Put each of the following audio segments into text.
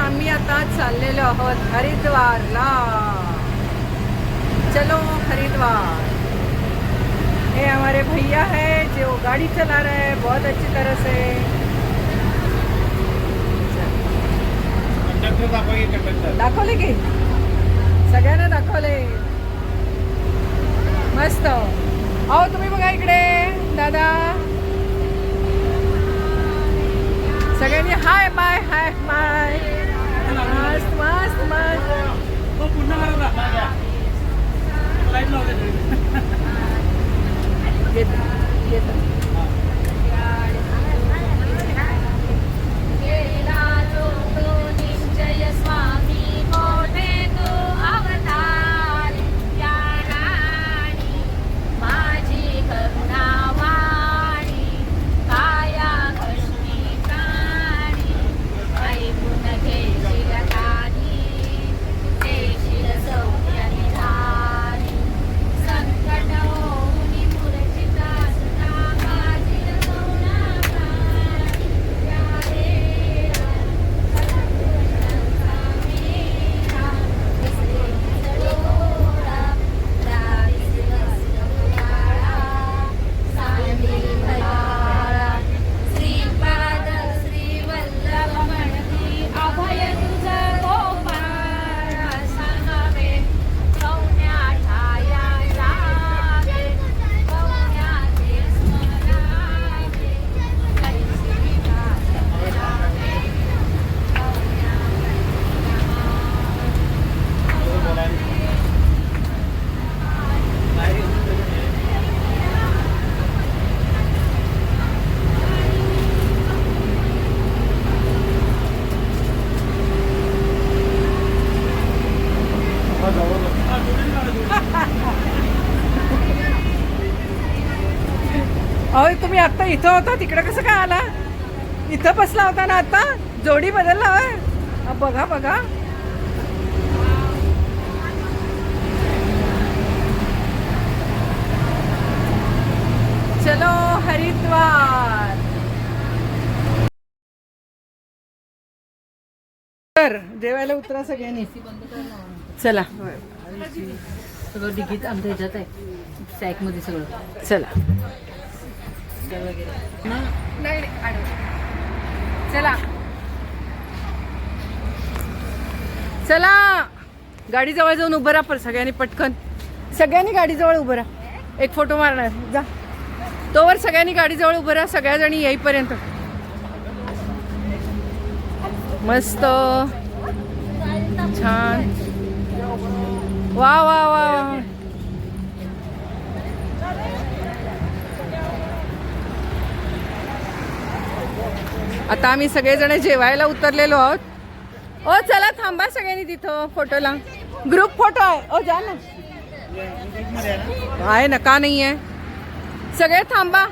आम्ही आता चाललेलो आहोत हरिद्वारला. चलो हरिद्वार. ये हमारे भैया है जो गाड़ी चला रहे हैं बहुत अच्छी तरह से. दाखवले की सगळ्यांना दाखवले. मस्त. अहो तुम्ही बघा इकडे दादा. सगळ्यांनी हाय बाय हाय बाय. मस्त मस्त मस्त. अहो तुम्ही आता इथं होता तिकडे कसं काय आला? इथं बसला होता ना आता. जोडी बदलला होय. बघा बघा. चलो हरिद्वार. जेवायला उतरा सगळ्यांनी. चला सगळं डिगीत आमच्या ह्याच्यात आहे. सॅक मध्ये सगळं. चला. चला चला. गाडीजवळ जाऊन उभं राहा. पण सगळ्यांनी पटकन. सगळ्यांनी गाडीजवळ उभं राहा. एक फोटो मारणार जा. तोवर सगळ्यांनी गाडीजवळ उभं राहा. सगळ्याजणी येईपर्यंत. मस्त छान. वा वा वा. आता आम्ही सगळेजण जेवायला उतरलेलो आहोत. ओ चला थांबा सगळ्यांनी तिथं फोटोला. ग्रुप फोटो आहे. ओ जा ना. आहे ना का नाही आहे. सगळे थांबा.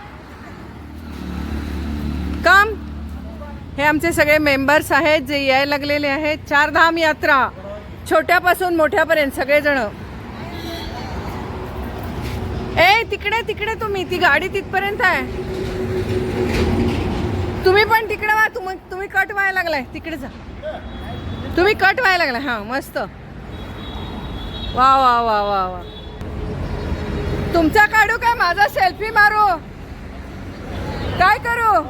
काम. हे आमचे सगळे मेंबर्स आहेत जे यायला लागलेले आहेत. चारधाम यात्रा छोट्यापासून मोठ्यापर्यंत सगळेजण. ए तिकडे तिकडे तुम्ही. ती गाडी तिथपर्यंत आहे. तुम्ही पण तिकडे वा. तुम्ही कट व्हायला लागलाय तिकडे जा. तुम्ही कट व्हायला लागलाय. हा मस्त. वा वा वा वा वा. तुमचा काढू काय माझा सेल्फी मारू काय करू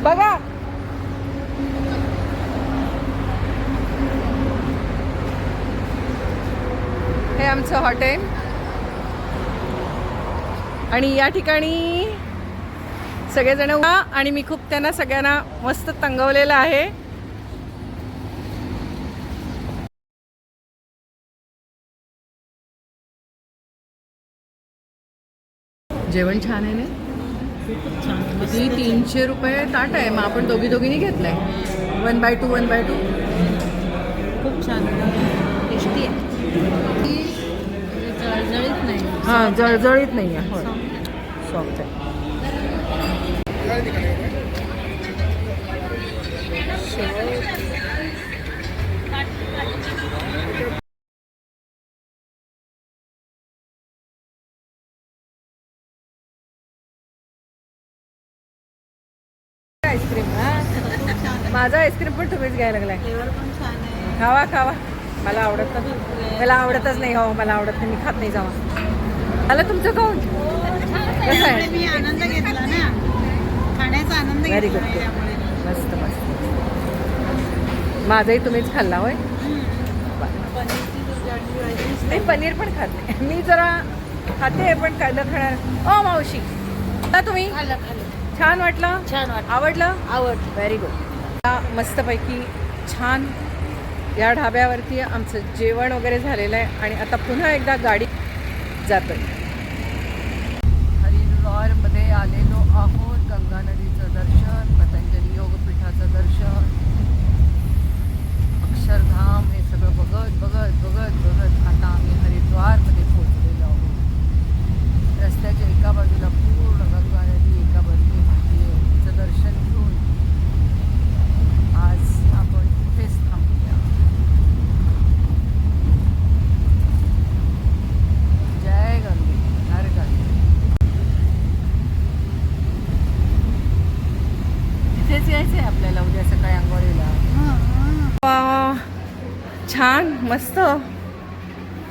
बघा. हे आमचं हॉटेल. आणि या ठिकाणी सगळेजण. आणि मी खूप त्यांना सगळ्यांना मस्त तंगवलेलं आहे. जेवण छान आहे ना. किती 300 रुपये ताट आहे. मग आपण दोघींनी घेतलंय. 1/2 1/2. खूप छान टेस्टी आहे. जळजळीत नाही. हां जळजळीत नाही आहे. हो सॉफ्ट आहे. आईस्क्रीम. माझा आईस्क्रीम पण तुम्हीच घ्यायला लागलाय. फ्लेवर पण छान आहे. खावा खावा. मला आवडत नाही. मला आवडतच नाही. हो मला आवडत नाही. मी खात नाही जावा. मला तुमचं खाऊन कसं त्यामुळे आहे? मी आनंद घेतला ना, खाण्याचा आनंद Very घेतला good. त्यामुळे. मस्त मस्त. माझाही तुम्हीच खाल्ला होय. पनीरची तुझ्याची भाजी. नाही पनीर पण खाते मी. जरा खाते पण काय न खाणार. ओ मावशी आता तुम्ही छान वाटलं. छान वाटलं. आवडलं. आवडलं. Very good. मस्तपैकी छान या ढाब्यावरती आमचं जेवण वगैरे झालेलं आहे आणि आता पुन्हा एकदा गाडी जातोय. हरिद्वारमध्ये आलेलो आहोत. गंगा नदीचं दर्शन, पतंजली योगपीठाचं दर्शन, अक्षरधाम हे सगळं बघत बघत बघत बघत आता आम्ही हरिद्वारमध्ये पोहोचलेलो आहोत. रस्त्याच्या एका बाजूला पूर्ण गंगा नदी, एका बाजूला माहिती आहे. तिचं दर्शन घेऊन आज आपण इथेच थांबूया. जय गंगे हर गंगे. इथेच यायचं आहे आपल्याला उद्या सकाळी आंघोळीला. वा, छान मस्त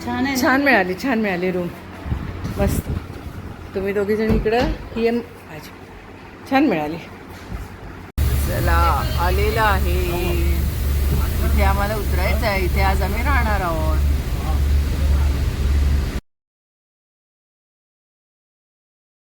छान आहे. छान मिळाली रूम मस्त. तुम्ही दोघी जण इकडं ही एम भाजी छान मिळाली. चला आलेला आहे. इथे आम्हाला उतरायचं आहे. इथे आज आम्ही राहणार आहोत.